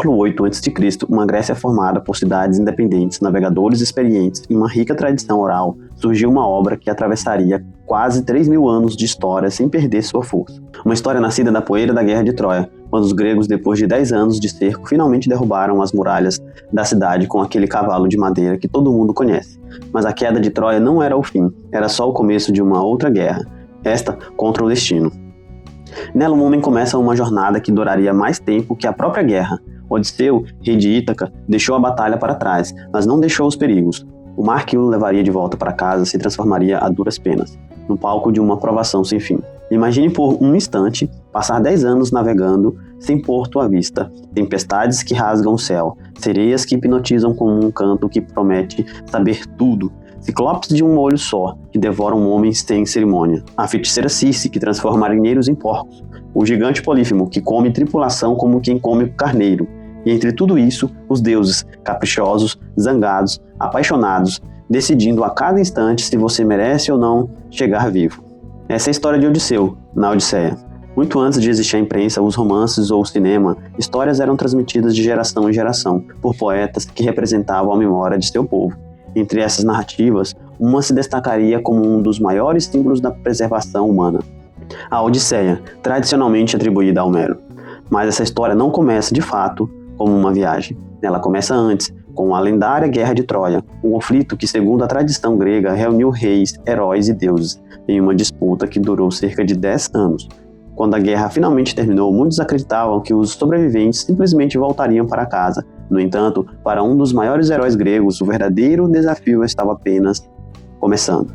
século VIII a.C., uma Grécia formada por cidades independentes, navegadores experientes e uma rica tradição oral, surgiu uma obra que atravessaria quase 3.000 anos de história sem perder sua força. Uma história nascida da poeira da Guerra de Troia, quando os gregos, depois de 10 anos de cerco, finalmente derrubaram as muralhas da cidade com aquele cavalo de madeira que todo mundo conhece. Mas a queda de Troia não era o fim, era só o começo de uma outra guerra, esta contra o destino. Nela, um homem começa uma jornada que duraria mais tempo que a própria guerra. Odisseu, rei de Ítaca, deixou a batalha para trás, mas não deixou os perigos. O mar que o levaria de volta para casa se transformaria a duras penas, no palco de uma provação sem fim. Imagine por um instante passar 10 anos navegando sem porto à vista, tempestades que rasgam o céu, sereias que hipnotizam com um canto que promete saber tudo, ciclopes de um olho só, que devoram homens sem cerimônia, a feiticeira Circe, que transforma marinheiros em porcos, o gigante Polífemo, que come tripulação como quem come carneiro, e entre tudo isso, os deuses, caprichosos, zangados, apaixonados, decidindo a cada instante se você merece ou não chegar vivo. Essa é a história de Odisseu, na Odisseia. Muito antes de existir a imprensa, os romances ou o cinema, histórias eram transmitidas de geração em geração, por poetas que representavam a memória de seu povo. Entre essas narrativas, uma se destacaria como um dos maiores símbolos da preservação humana. A Odisseia, tradicionalmente atribuída a Homero. Mas essa história não começa, de fato, como uma viagem. Ela começa antes, com a lendária Guerra de Troia, um conflito que, segundo a tradição grega, reuniu reis, heróis e deuses, em uma disputa que durou cerca de 10 anos. Quando a guerra finalmente terminou, muitos acreditavam que os sobreviventes simplesmente voltariam para casa. No entanto, para um dos maiores heróis gregos, o verdadeiro desafio estava apenas começando.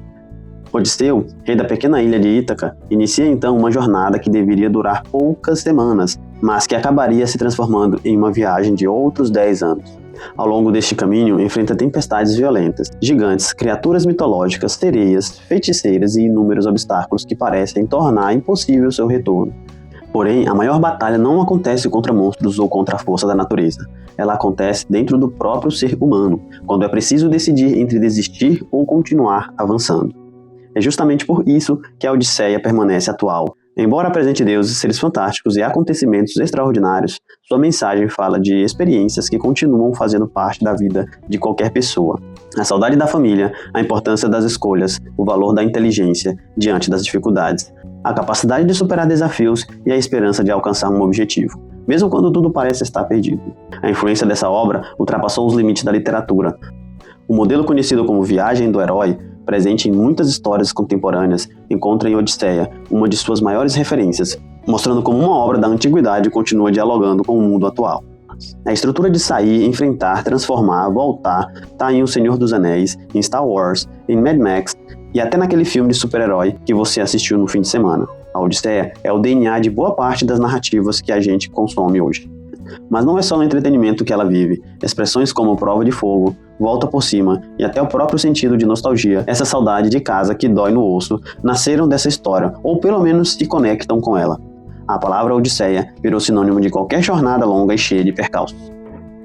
Odisseu, rei da pequena ilha de Ítaca, inicia então uma jornada que deveria durar poucas semanas, mas que acabaria se transformando em uma viagem de outros 10 anos. Ao longo deste caminho, enfrenta tempestades violentas, gigantes, criaturas mitológicas, sereias, feiticeiras e inúmeros obstáculos que parecem tornar impossível seu retorno. Porém, a maior batalha não acontece contra monstros ou contra a força da natureza. Ela acontece dentro do próprio ser humano, quando é preciso decidir entre desistir ou continuar avançando. É justamente por isso que a Odisseia permanece atual. Embora apresente deuses, seres fantásticos e acontecimentos extraordinários, sua mensagem fala de experiências que continuam fazendo parte da vida de qualquer pessoa. A saudade da família, a importância das escolhas, o valor da inteligência diante das dificuldades, a capacidade de superar desafios e a esperança de alcançar um objetivo, mesmo quando tudo parece estar perdido. A influência dessa obra ultrapassou os limites da literatura. O modelo conhecido como Viagem do Herói, presente em muitas histórias contemporâneas, encontra em Odisseia uma de suas maiores referências, mostrando como uma obra da antiguidade continua dialogando com o mundo atual. A estrutura de sair, enfrentar, transformar, voltar, está em O Senhor dos Anéis, em Star Wars, em Mad Max e até naquele filme de super-herói que você assistiu no fim de semana. A Odisseia é o DNA de boa parte das narrativas que a gente consome hoje. Mas não é só no entretenimento que ela vive. Expressões como Prova de Fogo, Volta por Cima e até o próprio sentido de nostalgia, essa saudade de casa que dói no osso, nasceram dessa história, ou pelo menos se conectam com ela. A palavra Odisseia virou sinônimo de qualquer jornada longa e cheia de percalços.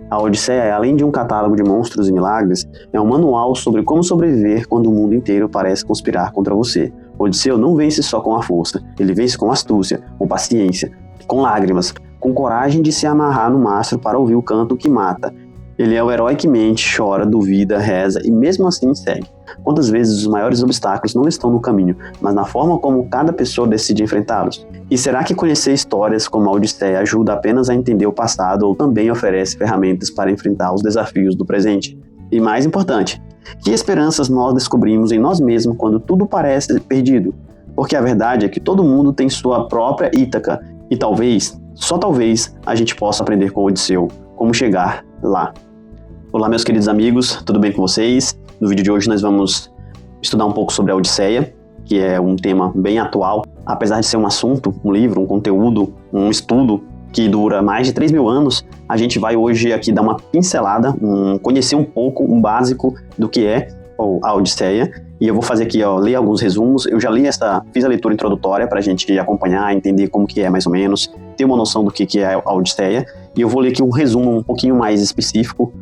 A Odisseia, além de um catálogo de monstros e milagres, é um manual sobre como sobreviver quando o mundo inteiro parece conspirar contra você. Odisseu não vence só com a força, ele vence com astúcia, com paciência, com lágrimas, com coragem de se amarrar no mastro para ouvir o canto que mata. Ele é o herói que mente, chora, duvida, reza e mesmo assim segue. Quantas vezes os maiores obstáculos não estão no caminho, mas na forma como cada pessoa decide enfrentá-los? E será que conhecer histórias como a Odisseia ajuda apenas a entender o passado ou também oferece ferramentas para enfrentar os desafios do presente? E mais importante, que esperanças nós descobrimos em nós mesmos quando tudo parece perdido? Porque a verdade é que todo mundo tem sua própria Ítaca e talvez, só talvez, a gente possa aprender com Odisseu como chegar lá. Olá, meus queridos amigos, tudo bem com vocês? No vídeo de hoje nós vamos estudar um pouco sobre a Odisseia, que é um tema bem atual. Apesar de ser um assunto, um livro, um conteúdo, um estudo que dura mais de 3.000 anos, a gente vai hoje aqui dar uma pincelada, conhecer um pouco, um básico do que é a Odisseia. E eu vou fazer aqui, ler alguns resumos. Eu já fiz a leitura introdutória para a gente acompanhar, entender como que é mais ou menos, ter uma noção do que é a Odisseia. E eu vou ler aqui um resumo um pouquinho mais específico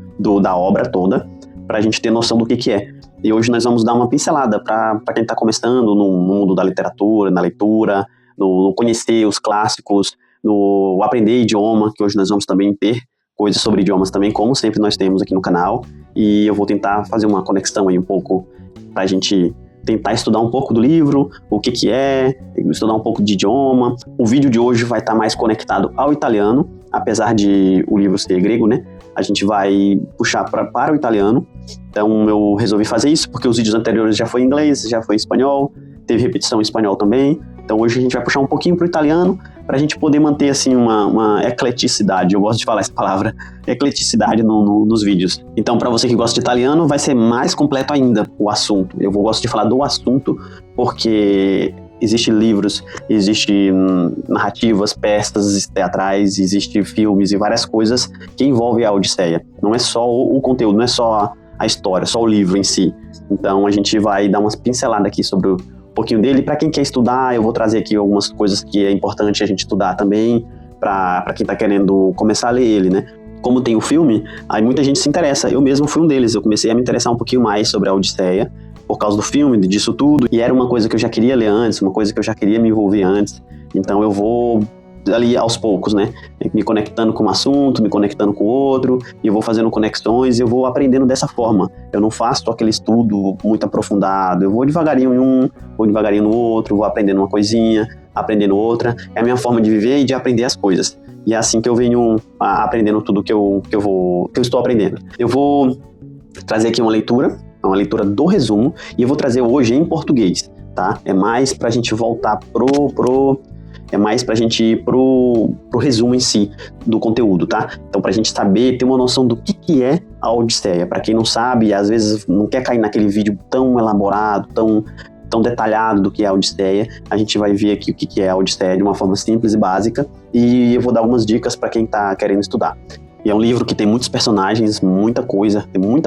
da obra toda, para a gente ter noção do que é. E hoje nós vamos dar uma pincelada para quem está começando no mundo da literatura, na leitura, no conhecer os clássicos, no aprender idioma, que hoje nós vamos também ter coisas sobre idiomas também, como sempre nós temos aqui no canal, e eu vou tentar fazer uma conexão aí um pouco pra gente tentar estudar um pouco do livro, o que é, estudar um pouco de idioma. O vídeo de hoje vai estar mais conectado ao italiano, apesar de o livro ser grego, né? A gente vai puxar para o italiano. Então eu resolvi fazer isso porque os vídeos anteriores já foi em inglês, já foi em espanhol, teve repetição em espanhol também. Então hoje a gente vai puxar um pouquinho para o italiano, para a gente poder manter assim uma ecleticidade. Eu gosto de falar essa palavra, ecleticidade nos vídeos. Então para você que gosta de italiano, vai ser mais completo ainda o assunto. Eu gosto de falar do assunto porque existem livros, existem narrativas, peças teatrais, existem filmes e várias coisas que envolvem a Odisseia. Não é só o conteúdo, não é só a história, só o livro em si. Então a gente vai dar umas pinceladas aqui sobre um pouquinho dele. Para quem quer estudar, eu vou trazer aqui algumas coisas que é importante a gente estudar também, para quem está querendo começar a ler ele, né? Como tem o filme, aí muita gente se interessa. Eu mesmo fui um deles, eu comecei a me interessar um pouquinho mais sobre a Odisseia, por causa do filme, disso tudo, e era uma coisa que eu já queria ler antes, uma coisa que eu já queria me envolver antes. Então eu vou ali aos poucos, né, me conectando com um assunto, me conectando com outro, e eu vou fazendo conexões, e eu vou aprendendo dessa forma. Eu não faço aquele estudo muito aprofundado, eu vou devagarinho em um, vou devagarinho no outro, vou aprendendo uma coisinha, aprendendo outra. É a minha forma de viver e de aprender as coisas. E é assim que eu venho aprendendo tudo que eu estou aprendendo. Eu vou trazer aqui uma leitura do resumo, e eu vou trazer hoje em português, tá? É mais pra gente voltar é mais pra gente ir pro resumo em si do conteúdo, tá? Então pra gente saber, ter uma noção do que é a Odisseia. Pra quem não sabe, às vezes não quer cair naquele vídeo tão elaborado, tão detalhado do que é a Odisseia, a gente vai ver aqui o que é a Odisseia de uma forma simples e básica, e eu vou dar algumas dicas pra quem tá querendo estudar. E é um livro que tem muitos personagens, tem muita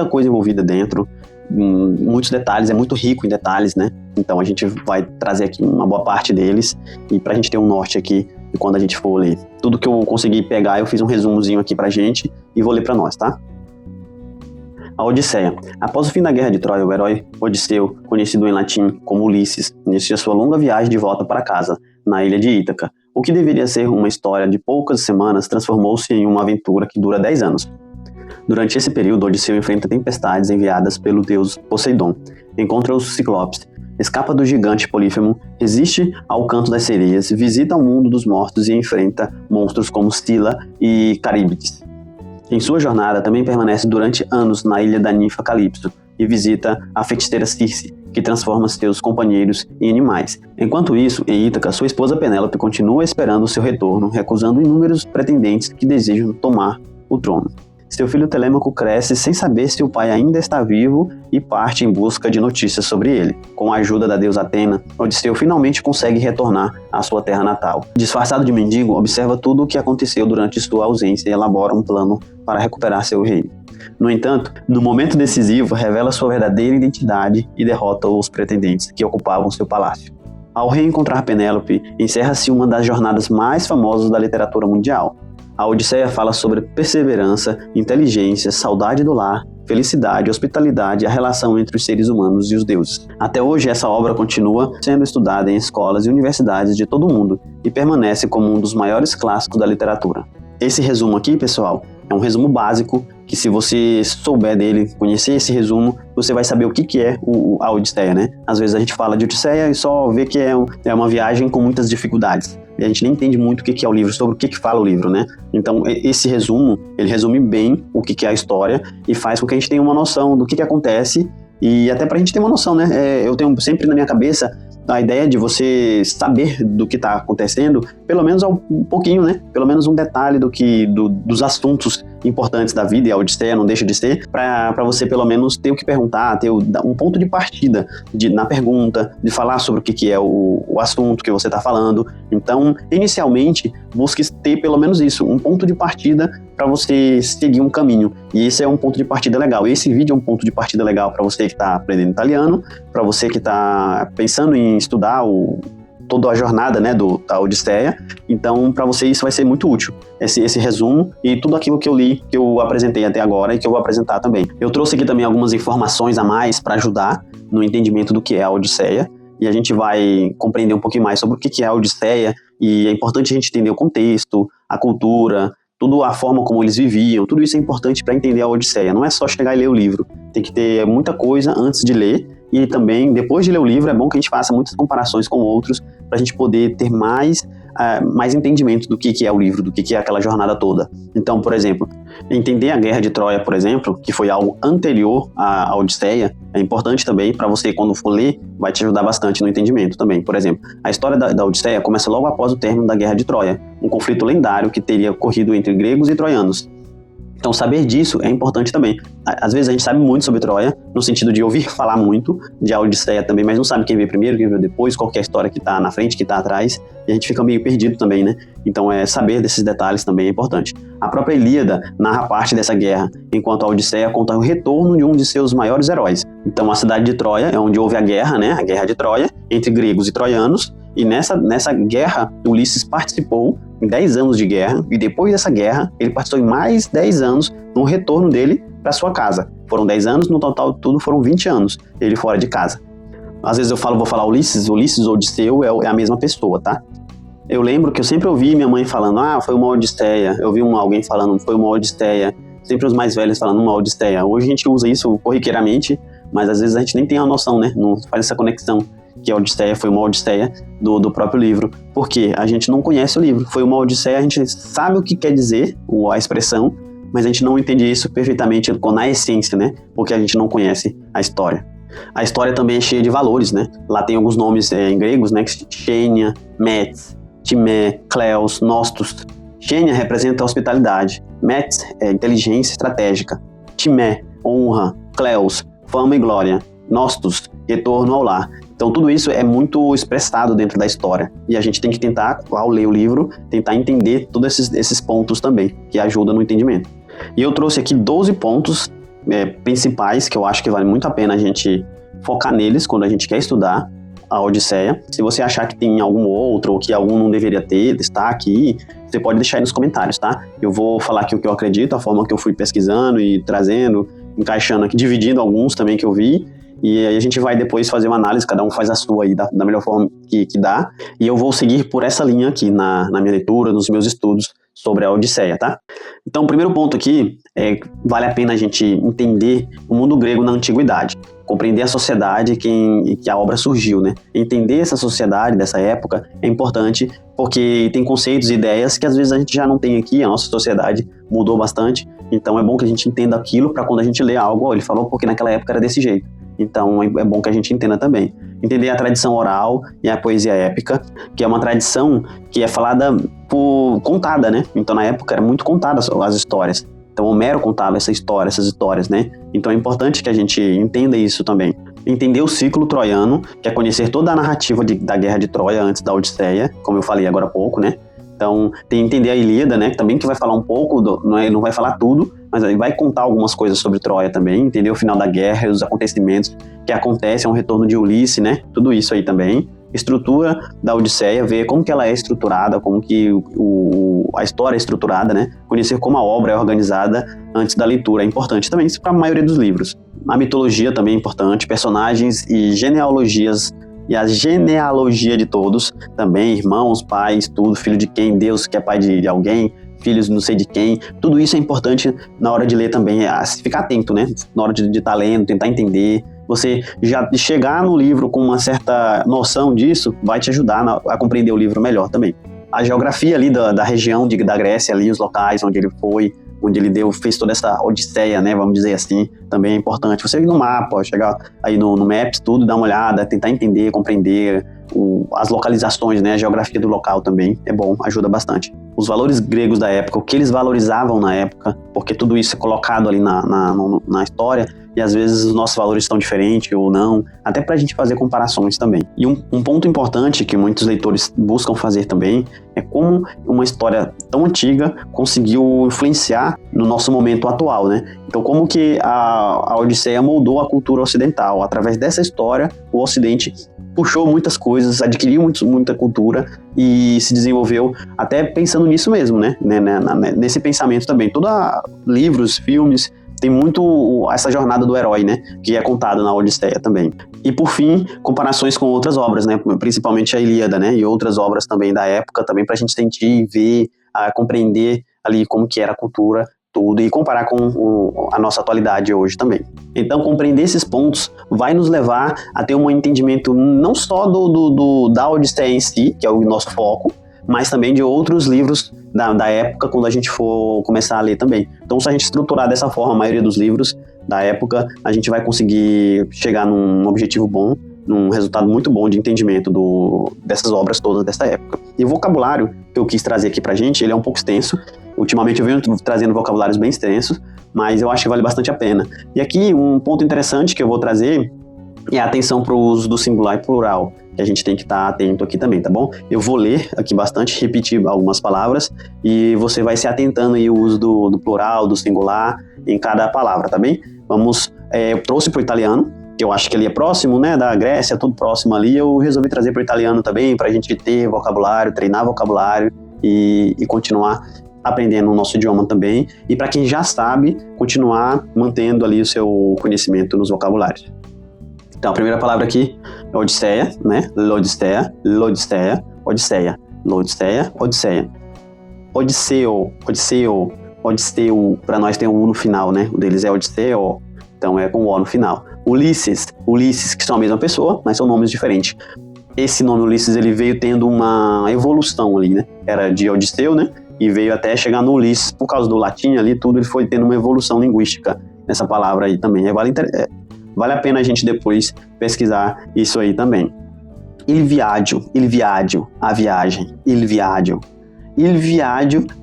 coisa envolvida dentro, muitos detalhes, é muito rico em detalhes, né? Então a gente vai trazer aqui uma boa parte deles, e pra gente ter um norte aqui de quando a gente for ler. Tudo que eu consegui pegar, eu fiz um resumozinho aqui pra gente e vou ler pra nós, tá? A Odisseia. Após o fim da Guerra de Troia, o herói Odisseu, conhecido em latim como Ulisses, inicia sua longa viagem de volta para casa, na ilha de Ítaca. O que deveria ser uma história de poucas semanas transformou-se em uma aventura que dura 10 anos. Durante esse período, Odisseu enfrenta tempestades enviadas pelo deus Poseidon, encontra os Ciclopes, escapa do gigante Polífemo, resiste ao canto das sereias, visita o mundo dos mortos e enfrenta monstros como Scylla e Caríbides. Em sua jornada, também permanece durante anos na ilha da ninfa Calipso e visita a feiticeira Circe, que transforma seus companheiros em animais. Enquanto isso, em Ítaca, sua esposa Penélope continua esperando seu retorno, recusando inúmeros pretendentes que desejam tomar o trono. Seu filho Telêmaco cresce sem saber se o pai ainda está vivo e parte em busca de notícias sobre ele. Com a ajuda da deusa Atena, Odisseu finalmente consegue retornar à sua terra natal. Disfarçado de mendigo, observa tudo o que aconteceu durante sua ausência e elabora um plano para recuperar seu reino. No entanto, no momento decisivo, revela sua verdadeira identidade e derrota os pretendentes que ocupavam seu palácio. Ao reencontrar Penélope, encerra-se uma das jornadas mais famosas da literatura mundial. A Odisseia fala sobre perseverança, inteligência, saudade do lar, felicidade, hospitalidade e a relação entre os seres humanos e os deuses. Até hoje, essa obra continua sendo estudada em escolas e universidades de todo o mundo e permanece como um dos maiores clássicos da literatura. Esse resumo aqui, pessoal, é um resumo básico que, se você souber dele, conhecer esse resumo, você vai saber o que é a Odisseia, né? Às vezes a gente fala de Odisseia e só vê que é uma viagem com muitas dificuldades. E a gente nem entende muito o que é o livro, sobre o que fala o livro, né? Então, esse resumo, ele resume bem o que é a história e faz com que a gente tenha uma noção do que acontece, e até pra gente ter uma noção, né? Eu tenho sempre na minha cabeça a ideia de você saber do que está acontecendo, pelo menos um pouquinho, né? Pelo menos um detalhe dos assuntos importantes da vida, e a Odisseia não deixa de ser, para você pelo menos ter o que perguntar, ter um ponto de partida na pergunta, de falar sobre o que é o assunto que você está falando. Então, inicialmente, busque ter pelo menos isso, um ponto de partida para você seguir um caminho. E esse é um ponto de partida legal. Esse vídeo é um ponto de partida legal para você que está aprendendo italiano, para você que está pensando em estudar toda a jornada, né, da Odisseia. Então, para você isso vai ser muito útil, esse resumo e tudo aquilo que eu li, que eu apresentei até agora e que eu vou apresentar também. Eu trouxe aqui também algumas informações a mais para ajudar no entendimento do que é a Odisseia, e a gente vai compreender um pouquinho mais sobre o que é a Odisseia, e é importante a gente entender o contexto, a cultura, tudo a forma como eles viviam, tudo isso é importante para entender a Odisseia. Não é só chegar e ler o livro, tem que ter muita coisa antes de ler, e também, depois de ler o livro, é bom que a gente faça muitas comparações com outros, para a gente poder ter mais entendimento do que é o livro, do que é aquela jornada toda. Então, por exemplo, entender a Guerra de Troia, por exemplo, que foi algo anterior à Odisseia, é importante também para você, quando for ler, vai te ajudar bastante no entendimento também. Por exemplo, a história da Odisseia começa logo após o término da Guerra de Troia, um conflito lendário que teria ocorrido entre gregos e troianos. Então, saber disso é importante também. Às vezes a gente sabe muito sobre Troia, no sentido de ouvir falar muito de a Odisseia também, mas não sabe quem veio primeiro, quem veio depois, qual que é a história que está na frente, que está atrás, e a gente fica meio perdido também, né? Então, saber desses detalhes também é importante. A própria Ilíada narra parte dessa guerra, enquanto a Odisseia conta o retorno de um de seus maiores heróis. Então, a cidade de Troia é onde houve a guerra, né? A Guerra de Troia, entre gregos e troianos, e nessa guerra, Ulisses participou em 10 anos de guerra, e depois dessa guerra, ele participou em mais 10 anos no retorno dele para sua casa. Foram 10 anos, no total tudo foram 20 anos, ele fora de casa. Às vezes vou falar Ulisses ou Odisseu é a mesma pessoa, tá? Eu lembro que eu sempre ouvi minha mãe falando, foi uma Odisseia, eu vi alguém falando, foi uma Odisseia, sempre os mais velhos falando uma Odisseia. Hoje a gente usa isso corriqueiramente, mas às vezes a gente nem tem a noção, né? Não faz essa conexão, que a Odisseia foi uma Odisseia do próprio livro, porque a gente não conhece o livro. Foi uma Odisseia, a gente sabe o que quer dizer, a expressão, mas a gente não entende isso perfeitamente na essência, né? Porque a gente não conhece a história. A história também é cheia de valores, né? Lá tem alguns nomes em gregos, né? Xênia, Metis, Timé, Cleos, Nostos. Xênia representa a hospitalidade, Metis é inteligência estratégica, Timé, honra, Cleos, fama e glória, Nostos, retorno ao lar. Então tudo isso é muito expressado dentro da história, e a gente tem que tentar, ao ler o livro, tentar entender todos esses pontos também, que ajudam no entendimento. E eu trouxe aqui 12 pontos principais que eu acho que vale muito a pena a gente focar neles quando a gente quer estudar a Odisseia. Se você achar que tem algum outro, ou que algum não deveria ter, está aqui, você pode deixar aí nos comentários, tá? Eu vou falar aqui o que eu acredito, a forma que eu fui pesquisando e trazendo, encaixando aqui, dividindo alguns também que eu vi, e aí a gente vai depois fazer uma análise, cada um faz a sua aí da melhor forma que dá, e eu vou seguir por essa linha aqui na minha leitura, nos meus estudos sobre a Odisseia, tá? Então, o primeiro ponto aqui vale a pena a gente entender o mundo grego na antiguidade, compreender a sociedade que a obra surgiu, né? Entender essa sociedade dessa época é importante, porque tem conceitos e ideias que às vezes a gente já não tem aqui, a nossa sociedade mudou bastante, então é bom que a gente entenda aquilo para quando a gente lê algo, ele falou porque naquela época era desse jeito. Então é bom que a gente entenda também. Entender a tradição oral e a poesia épica, que é uma tradição que é falada contada, né? Então na época era muito contada as histórias. Então Homero contava essas histórias, né? Então é importante que a gente entenda isso também. Entender o ciclo troiano, que é conhecer toda a narrativa da Guerra de Troia antes da Odisseia, como eu falei agora há pouco, né? Então, tem que entender a Ilíada, né? Também que vai falar um pouco, não vai falar tudo, mas ele vai contar algumas coisas sobre Troia também, entender o final da guerra, os acontecimentos que acontecem, o retorno de Ulisses, né? Tudo isso aí também. Estrutura da Odisseia, ver como que ela é estruturada, como que a história é estruturada, né? Conhecer como a obra é organizada antes da leitura é importante também, isso para a maioria dos livros. A mitologia também é importante, personagens e genealogias, e a genealogia de todos, também irmãos, pais, tudo, filho de quem, Deus que é pai de alguém, filhos não sei de quem, tudo isso é importante na hora de ler também, ficar atento, né? Na hora de estar lendo, tentar entender. Você já chegar no livro com uma certa noção disso, vai te ajudar a compreender o livro melhor também. A geografia ali da região da Grécia, ali, os locais onde ele foi, onde ele fez toda essa odisseia, né, vamos dizer assim, também é importante. Você ir no mapa, chegar aí no Maps, tudo, dar uma olhada, tentar entender, compreender as localizações, né, a geografia do local também é bom, ajuda bastante. Os valores gregos da época, o que eles valorizavam na época, porque tudo isso é colocado ali na história, e às vezes os nossos valores estão diferentes ou não, até para a gente fazer comparações também. E um ponto importante que muitos leitores buscam fazer também é como uma história tão antiga conseguiu influenciar no nosso momento atual, né? Então, como que a Odisseia moldou a cultura ocidental? Através dessa história, o Ocidente puxou muitas coisas, adquiriu muita cultura e se desenvolveu até pensando nisso mesmo, né? Nesse pensamento também. Livros, filmes, tem muito essa jornada do herói, né? Que é contado na Odisseia também. E por fim, comparações com outras obras, né? Principalmente a Ilíada, né? E outras obras também da época, também para a gente sentir, ver, compreender ali como que era a cultura, tudo, e comparar com a nossa atualidade hoje também. Então, compreender esses pontos vai nos levar a ter um entendimento não só da Odisseia em si, que é o nosso foco, mas também de outros livros da época, quando a gente for começar a ler também. Então, se a gente estruturar dessa forma a maioria dos livros da época, a gente vai conseguir chegar num objetivo bom, num resultado muito bom de entendimento dessas obras todas dessa época. E o vocabulário que eu quis trazer aqui pra gente, ele é um pouco extenso. Ultimamente eu venho trazendo vocabulários bem extensos, mas eu acho que vale bastante a pena. E aqui um ponto interessante que eu vou trazer é a atenção para o uso do singular e plural, que a gente tem que estar atento aqui também, tá bom? Eu vou ler aqui bastante, repetir algumas palavras, e você vai se atentando aí o uso do plural, do singular, em cada palavra, tá bem? Eu trouxe para o italiano, que eu acho que ele é próximo, né, da Grécia, tudo próximo ali, eu resolvi trazer para o italiano também, para a gente ter vocabulário, treinar vocabulário e continuar aprendendo o nosso idioma também, e para quem já sabe, continuar mantendo ali o seu conhecimento nos vocabulários. Então, a primeira palavra aqui é Odisseia, né? L'Odisseia, L'Odisseia, Odisseia, L'Odisseia, Odisseia. Odisseu, Odisseu, Odisseu, para nós tem um U no final, né? O deles é Odisseu, então é com o O no final. Ulisses, Ulisses, que são a mesma pessoa, mas são nomes diferentes. Esse nome Ulisses, ele veio tendo uma evolução ali, né? Era de Odisseu, né? E veio até chegar no Ulisses, por causa do latim ali, tudo, ele foi tendo uma evolução linguística nessa palavra aí também. Vale a pena a gente depois pesquisar isso aí também. Il viaggio, a viagem. Il viaggio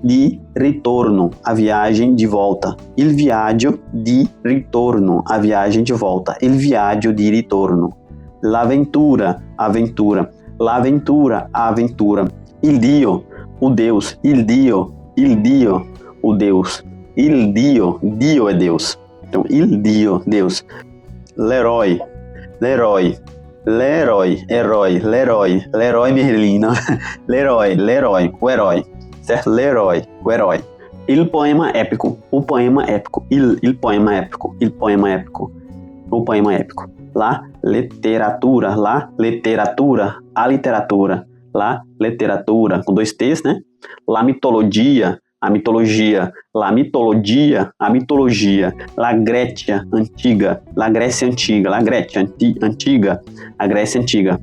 di ritorno, a viagem de volta. Il viaggio di ritorno, a viagem de volta. Il viaggio di ritorno. L'avventura, aventura. L'avventura, a aventura. Il Dio, o Deus. Il Dio, o Deus. Il Dio, Dio é Deus. Então, il Dio, Deus. Leroy, Leroy, Leroy, herói, Leroy, Leroy Merlin, não? Leroy, o herói, certo? Leroy, o herói. Il poema épico, o poema épico, il poema épico, il poema épico, o poema épico. La literatura, a literatura, la literatura, com 2 T's, né? La mitologia, a mitologia, la mitologia, a mitologia, la Grécia antiga, la Grécia antiga, la Grécia antiga, a Grécia antiga.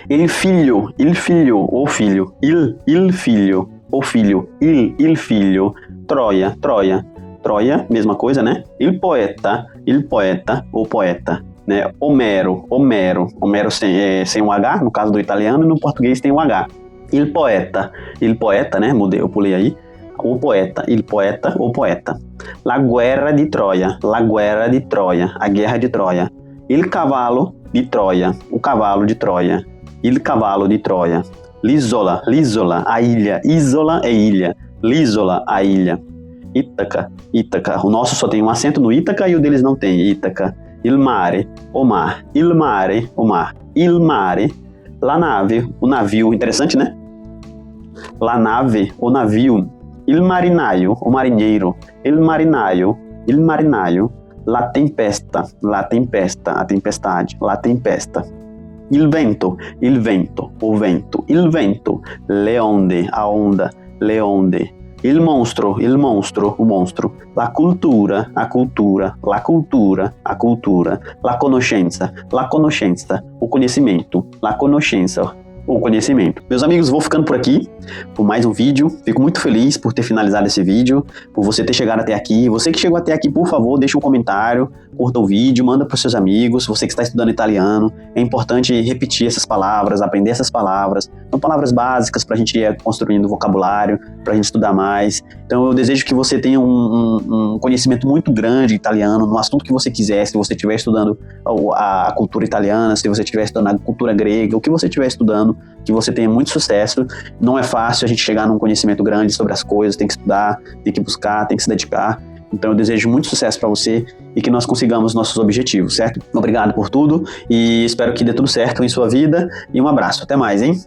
Il figlio, o filho, il figlio, o filho, il figlio, Troia, Troia, mesma coisa, né? Il poeta, o poeta, né? Homero sem um H, no caso do italiano, e no português tem um H. Il poeta, né? Eu pulei aí. O poeta, il poeta, o poeta. La guerra di Troia, a guerra de Troia. Il cavallo di Troia, o cavalo de Troia. Il cavallo di Troia. L'isola, a ilha. Isola é ilha. L'isola, a ilha. Ítaca, o nosso só tem um acento no Ítaca e o deles não tem. Ítaca. Il mare, o mar. Il mare, o mar. Il mare. La nave, o navio. Interessante, né? La nave, o navio. Il marinaio, o marinheiro. Il marinaio. La tempesta, a tempestade. La tempesta. Il vento, o vento. Il vento. Le onde, a onda. Le onde. Il monstro, o monstro. La cultura, a cultura. La cultura, a cultura. La conoscenza, o conhecimento. La conoscenza, o conhecimento. Meus amigos, vou ficando por aqui, por mais um vídeo. Fico muito feliz por ter finalizado esse vídeo, por você ter chegado até aqui. Você que chegou até aqui, por favor, deixa um comentário, curta o vídeo, manda para os seus amigos. Você que está estudando italiano, é importante repetir essas palavras, aprender essas palavras. São palavras básicas para a gente ir construindo vocabulário, para a gente estudar mais. Então eu desejo que você tenha um conhecimento muito grande de italiano, no assunto que você quiser, se você estiver estudando a cultura italiana, se você estiver estudando a cultura grega, o que você estiver estudando, que você tenha muito sucesso. Não é fácil a gente chegar num conhecimento grande sobre as coisas, tem que estudar, tem que buscar, tem que se dedicar. Então eu desejo muito sucesso para você e que nós consigamos nossos objetivos, certo? Obrigado por tudo e espero que dê tudo certo em sua vida e um abraço. Até mais, hein?